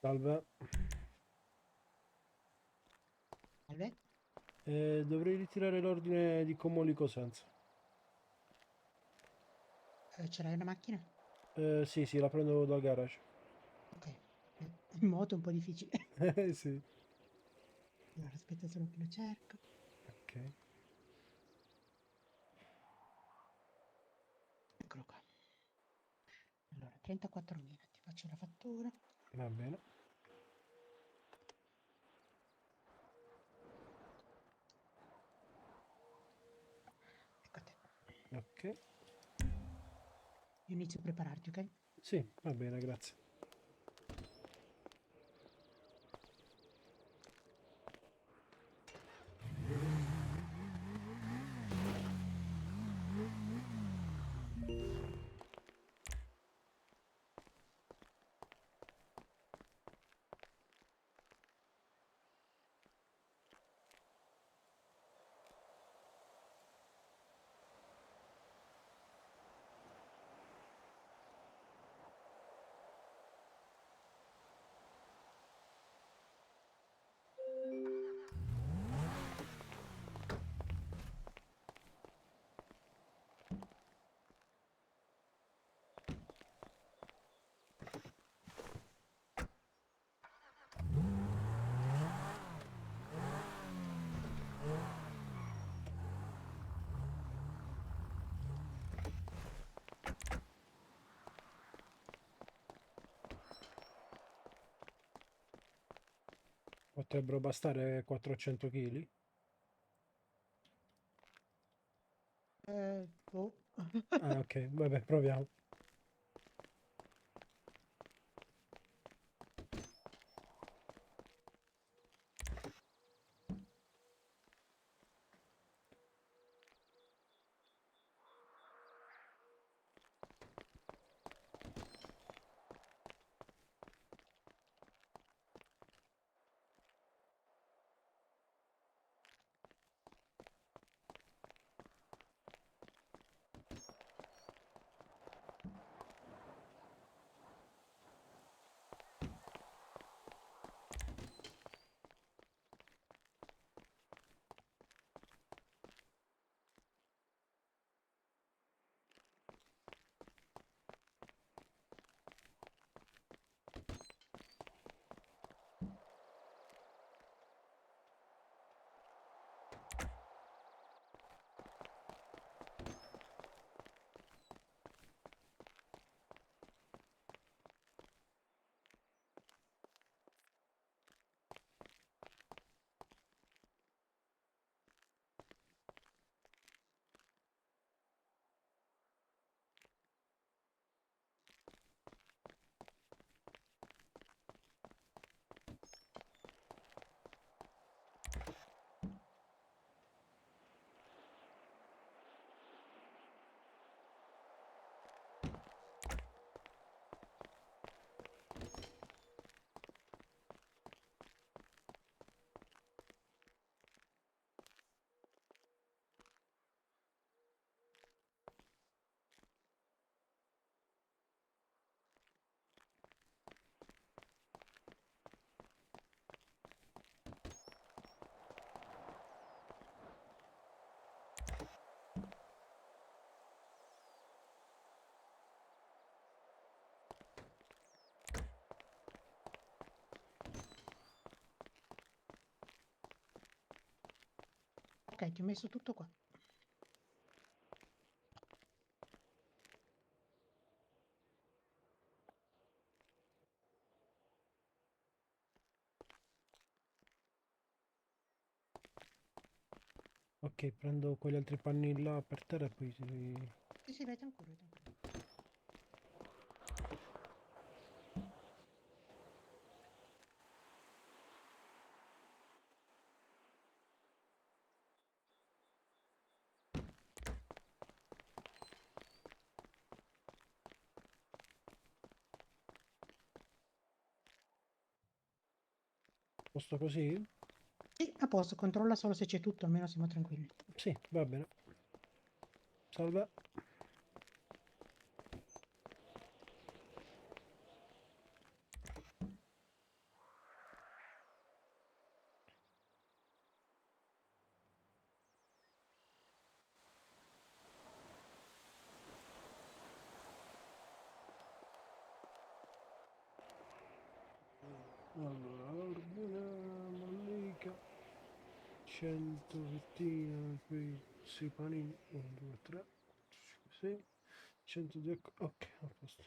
Salve. Salve. Dovrei ritirare l'ordine di Comoli Cosenza. Ce l'hai una macchina? Sì, sì, la prendo dal garage. Ok. In moto è un po' difficile. Sì. Allora, aspetta solo che lo cerco. Ok, Eccolo qua. Allora, 34.000, ti faccio la fattura. va bene. Ecco a te. Ok. Io inizio a prepararti, ok? Sì, va bene, grazie. Potrebbero bastare 400 kg? Boh. Ah, ok, vabbè, proviamo. Ok, ti ho messo tutto qua. Ok, prendo quegli altri panni là per terra e poi si... Sì, sì, vai tranquillo, vai tranquillo. Posto così? Sì, a posto, controlla solo se c'è tutto, almeno siamo tranquilli. Sì, va bene. Salve. Allora, l'ordine mollica, 100 fettine, qui 6 panini, 1, 2, 3, 4, 5, 6, 102, ok, a posto.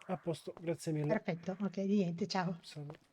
A posto, grazie mille. Perfetto, ok, di niente, ciao. Salve.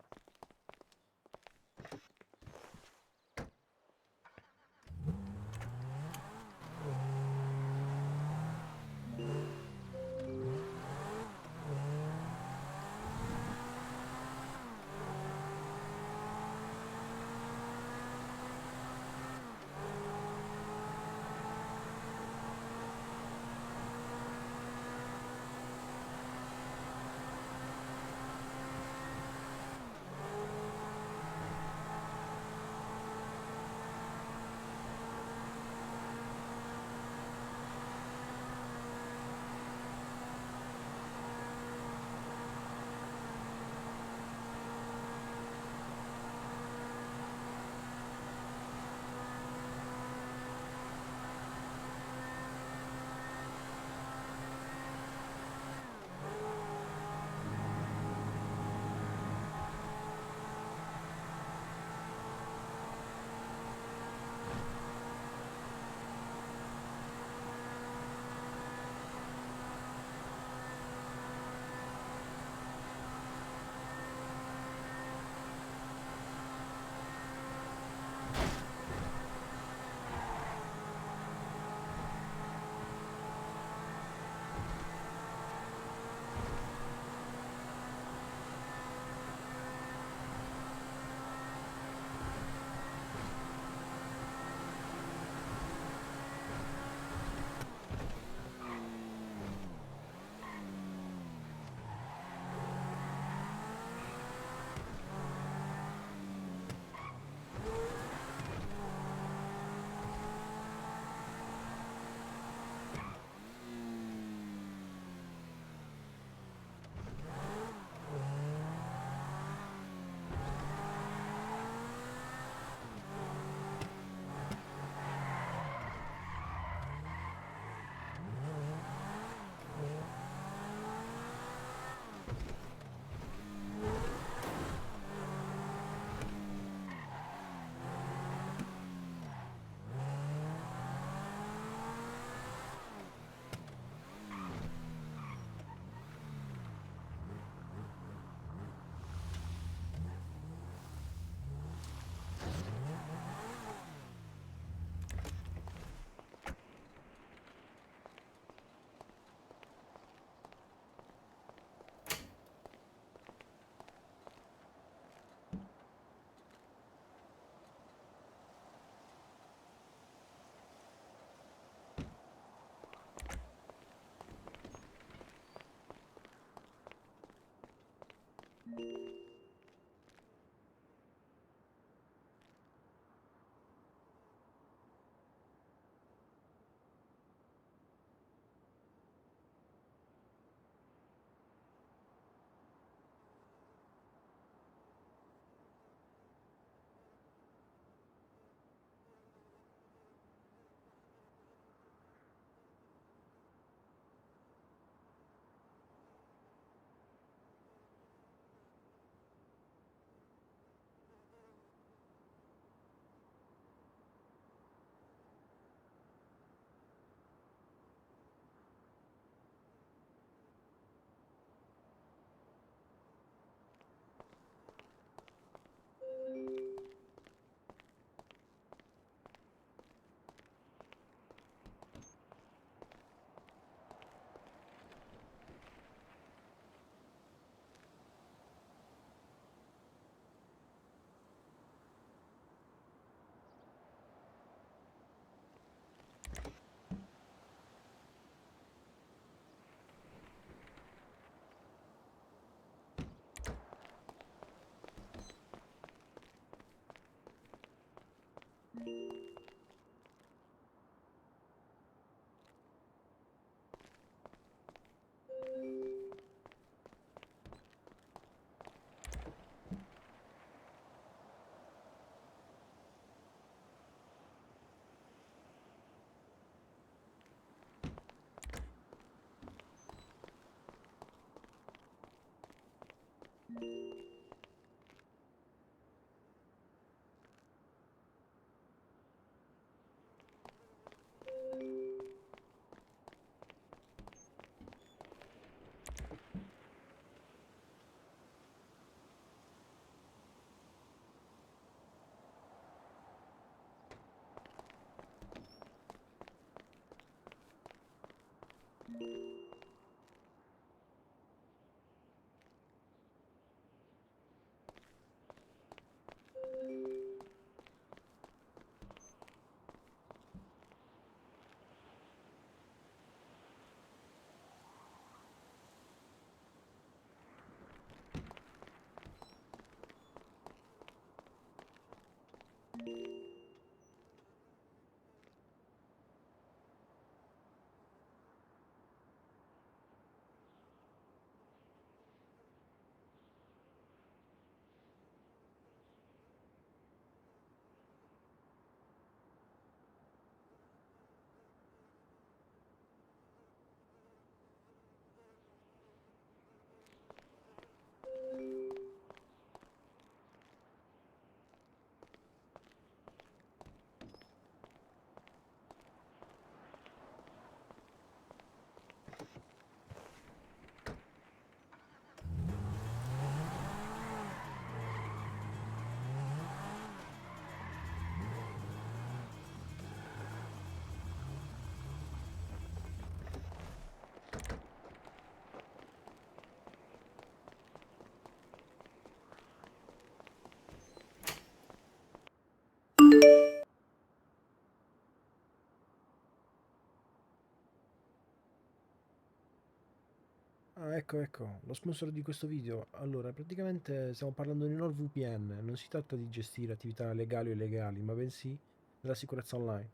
Ah, ecco, lo sponsor di questo video. Allora, praticamente stiamo parlando di NordVPN. Non si tratta di gestire attività legali o illegali, ma bensì della sicurezza online.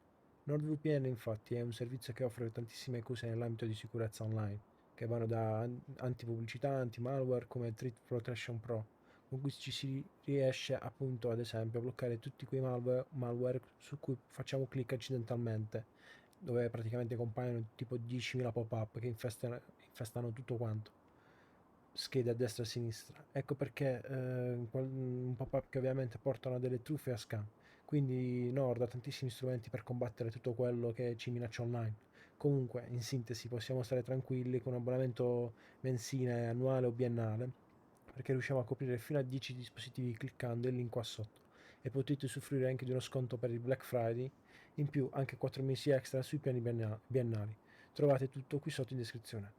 NordVPN, infatti, è un servizio che offre tantissime cose nell'ambito di sicurezza online, che vanno da antipubblicità, anti-malware come Threat Protection Pro, con cui ci si riesce appunto, ad esempio, a bloccare tutti quei malware su cui facciamo clic accidentalmente, dove praticamente compaiono tipo 10.000 pop-up che infestano tutto quanto, schede a destra e a sinistra. Ecco perché un pop-up che ovviamente portano a delle truffe e a scam. Quindi Nord ha tantissimi strumenti per combattere tutto quello che ci minaccia online. Comunque, in sintesi, possiamo stare tranquilli con un abbonamento mensile, annuale o biennale, perché riusciamo a coprire fino a 10 dispositivi cliccando il link qua sotto. E potete usufruire anche di uno sconto per il Black Friday, in più anche 4 mesi extra sui piani biennali. Trovate tutto qui sotto in descrizione.